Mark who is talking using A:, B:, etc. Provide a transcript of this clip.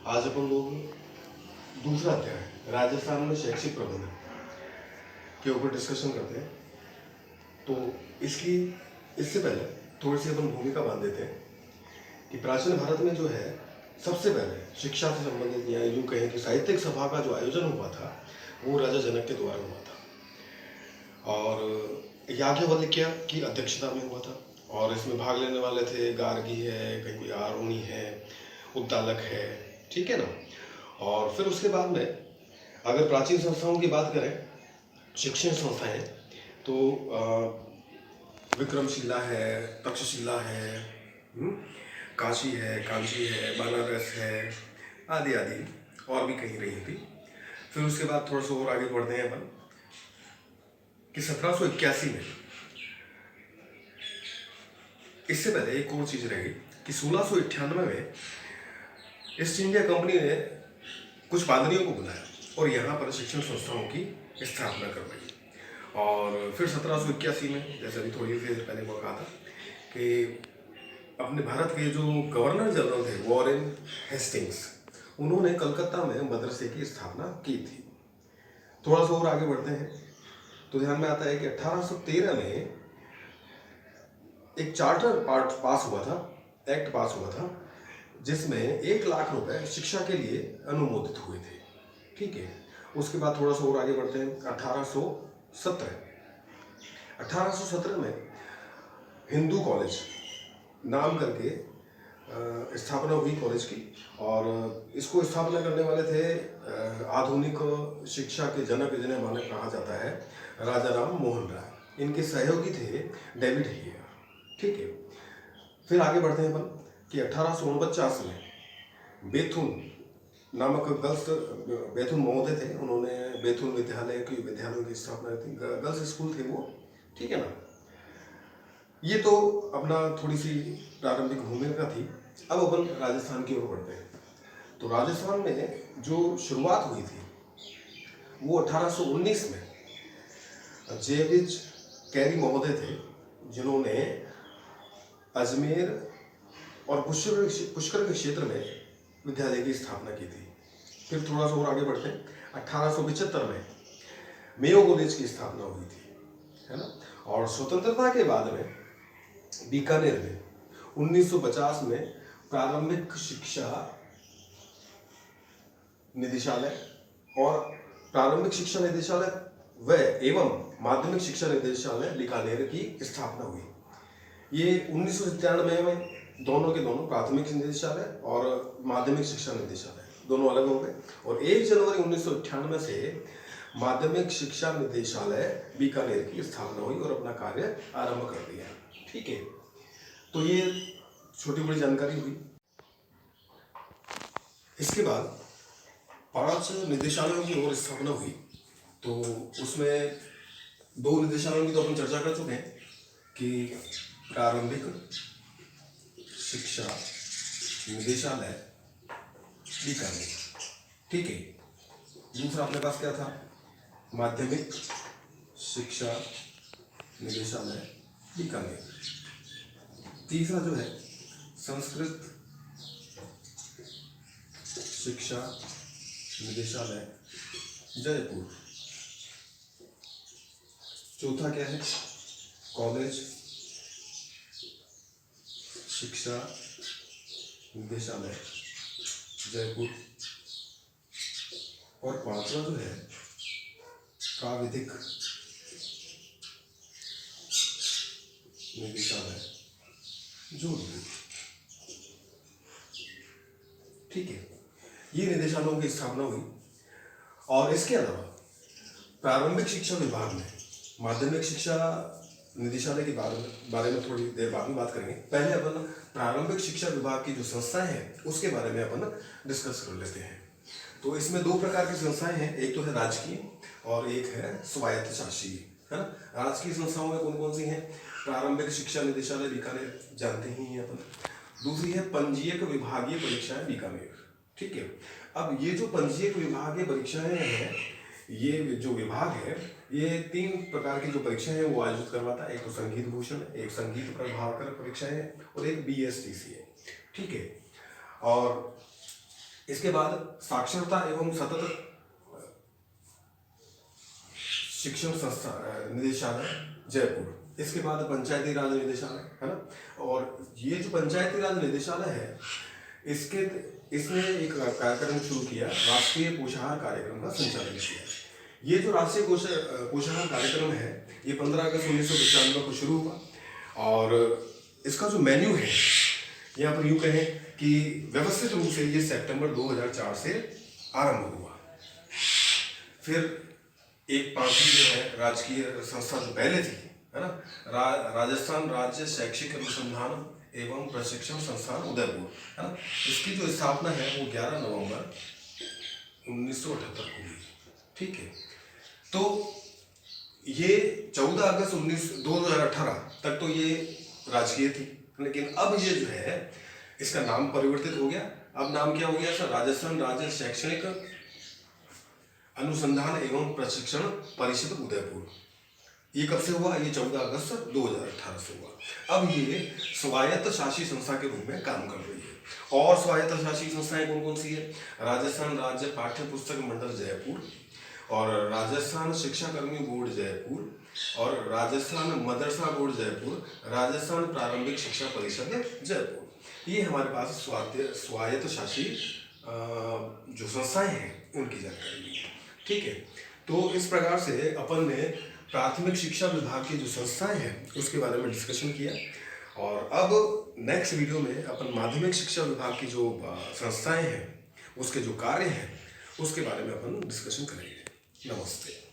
A: आज अपन लोग दूसरा अध्याय राजस्थान में शैक्षिक प्रबंधन के ऊपर डिस्कशन करते हैं। तो इसकी इससे पहले थोड़ी सी अपन भूमिका बांध देते हैं कि प्राचीन भारत में जो है सबसे पहले शिक्षा से संबंधित या यूँ कहें कि साहित्यिक सभा का जो आयोजन हुआ था वो राजा जनक के द्वारा हुआ था और याज्ञवल्क्य की अध्यक्षता में हुआ था। और इसमें भाग लेने वाले थे गार्गी है, कहीं कोई आरुणि है, उद्दालक है, ठीक है ना। और फिर उसके बाद में अगर प्राचीन संस्थाओं की बात करें, शिक्षण संस्थाएं, तो विक्रमशिला है, तक्षशिला है, काशी है, कांची है, बनारस है, आदि आदि और भी कहीं रही थी। फिर उसके बाद थोड़ा सा और आगे बढ़ते हैं अपन कि 1781 में, इससे पहले एक और चीज रहेगी कि 1698 में ईस्ट इंडिया कंपनी ने कुछ पादरियों को बुलाया और यहाँ पर शिक्षण संस्थाओं की स्थापना करवाई। और फिर 1781 में, जैसे अभी थोड़ी देर पहले मैं कहा था, कि अपने भारत के जो गवर्नर जनरल थे वॉरेन हेस्टिंग्स, उन्होंने कलकत्ता में मदरसे की स्थापना की थी। थोड़ा सा और आगे बढ़ते हैं तो ध्यान में आता है कि 1813 में एक चार्टर पास हुआ था, एक्ट पास हुआ था, जिसमें 1 लाख रुपए शिक्षा के लिए अनुमोदित हुए थे। ठीक है। उसके बाद थोड़ा सा और आगे बढ़ते हैं। 1817 में हिंदू कॉलेज नाम करके स्थापना हुई कॉलेज की। और इसको स्थापना करने वाले थे आधुनिक शिक्षा के जनक जिन्हें माने कहा जाता है राजा राम मोहन राय। इनके सहयोगी थे डेविड हियर। ठीक है। फिर आगे बढ़ते हैं अपन कि 1849 में बेथुन नामक बेथुन महोदय थे, उन्होंने बेथुन विद्यालयों की स्थापना की। गर्ल्स स्कूल थे वो, ठीक है ना। ये तो अपना थोड़ी सी प्रारंभिक भूमिका थी। अब अपन राजस्थान की ओर बढ़ते हैं। तो राजस्थान में जो शुरुआत हुई थी वो 1819 में जेविज कैरी महोदय थे, जिन्होंने अजमेर और पुष्कर के क्षेत्र में विद्यालय की स्थापना की थी। फिर थोड़ा सा और आगे बढ़ते हैं। 1875 में मेयो कॉलेज की स्थापना हुई थी, है ना। और स्वतंत्रता के बाद में बीकानेर में 1950 में प्रारंभिक शिक्षा निदेशालय और प्रारंभिक शिक्षा निदेशालय व एवं माध्यमिक शिक्षा निदेशालय बीकानेर की स्थापना हुई। ये 1997 में दोनों के दोनों प्राथमिक निदेशालय और माध्यमिक शिक्षा निदेशालय दोनों अलग हो गए। और 1 जनवरी 1998 से माध्यमिक शिक्षा निदेशालय बीकानेर की स्थापना हुई और अपना कार्य आरंभ कर दिया। ठीक है। तो ये छोटी बड़ी जानकारी हुई। इसके बाद 5 निदेशालयों की और स्थापना हुई। तो उसमें 2 निदेशालयों की तो अपन चर्चा कर चुके हैं कि प्रारंभिक शिक्षा निदेशालय बीकानेर, ठीक है। दूसरा अपने पास क्या था? माध्यमिक शिक्षा निदेशालय बीकानेर। तीसरा जो है संस्कृत शिक्षा निदेशालय जयपुर। चौथा क्या है? कॉलेज शिक्षा निदेशालय जयपुर। और 5वां जो है प्राविधिक निदेशालय जोधपुर। ठीक है। ये निदेशालयों की स्थापना हुई। और इसके अलावा प्रारंभिक शिक्षा विभाग में माध्यमिक शिक्षा निदेशालय के बारे में थोड़ी देर बाद में बात करेंगे। पहले अपन प्रारंभिक शिक्षा विभाग की जो संस्थाएं हैं उसके बारे में अपन डिस्कस कर लेते हैं। तो इसमें 2 प्रकार की संस्थाएं हैं, एक तो है राजकीय और एक है स्वायत्त शासी, है ना। राजकीय संस्थाओं में कौन कौन सी हैं? प्रारंभिक शिक्षा निदेशालय बीकानेर, जानते ही हैं अपन। दूसरी है पंजीयक विभागीय परीक्षाएं बीकानेर। ठीक है। अब ये जो पंजीयक विभागीय परीक्षाएं हैं, ये जो विभाग है ये 3 प्रकार की जो परीक्षाएं हैं वो आयोजित करवाता है। एक तो संगीत भूषण, एक संगीत प्रभाकर परीक्षाएं है और एक BSTC है। ठीक है। और इसके बाद साक्षरता एवं सतत शिक्षण संस्था निदेशालय जयपुर, इसके बाद पंचायती राज निदेशालय है ना। और ये जो पंचायती राज निदेशालय है, इसने एक कार्यक्रम शुरू किया, राष्ट्रीय पोषाहार कार्यक्रम का संचालन किया। ये जो राष्ट्रीय पोषाहार कार्यक्रम है ये 15 अगस्त 1995 को शुरू हुआ, और इसका जो मेन्यू है यहाँ पर यूँ कहें कि व्यवस्थित रूप से ये सितंबर 2004 से आरंभ हुआ। फिर एक पांचवी जो है राजकीय संस्था जो पहले थी है ना, राजस्थान राज्य शैक्षिक अनुसंधान एवं प्रशिक्षण संस्थान उदयपुर है ना, इसकी जो स्थापना है वो 11 नवंबर 1978 को हुई। ठीक है, तो ये 14 अगस्त 2018 तक तो ये राजकीय थी, लेकिन अब ये जो है इसका नाम परिवर्तित हो गया। अब नाम क्या हो गया सर? राजस्थान राज्य शैक्षणिक अनुसंधान एवं प्रशिक्षण परिषद उदयपुर। ये कब से हुआ? ये 14 अगस्त 2018 से हुआ। अब ये स्वायत्त शासी संस्था के रूप में काम कर रही है। और स्वायत्त शासी संस्थाएं कौन कौन सी है? राजस्थान राज्य पाठ्य पुस्तक मंडल जयपुर, और राजस्थान शिक्षा कर्मी बोर्ड जयपुर, और राजस्थान मदरसा बोर्ड जयपुर, राजस्थान प्रारंभिक शिक्षा परिषद जयपुर। ये हमारे पास स्वायत्त शासी जो संस्थाएं हैं उनकी जानकारी है। ठीक है, तो इस प्रकार से अपन ने प्राथमिक शिक्षा विभाग की जो संस्थाएं हैं उसके बारे में डिस्कशन किया, और अब नेक्स्ट वीडियो में अपन माध्यमिक शिक्षा विभाग की जो संस्थाएं हैं उसके जो कार्य हैं उसके बारे में अपन डिस्कशन करेंगे। नमस्ते।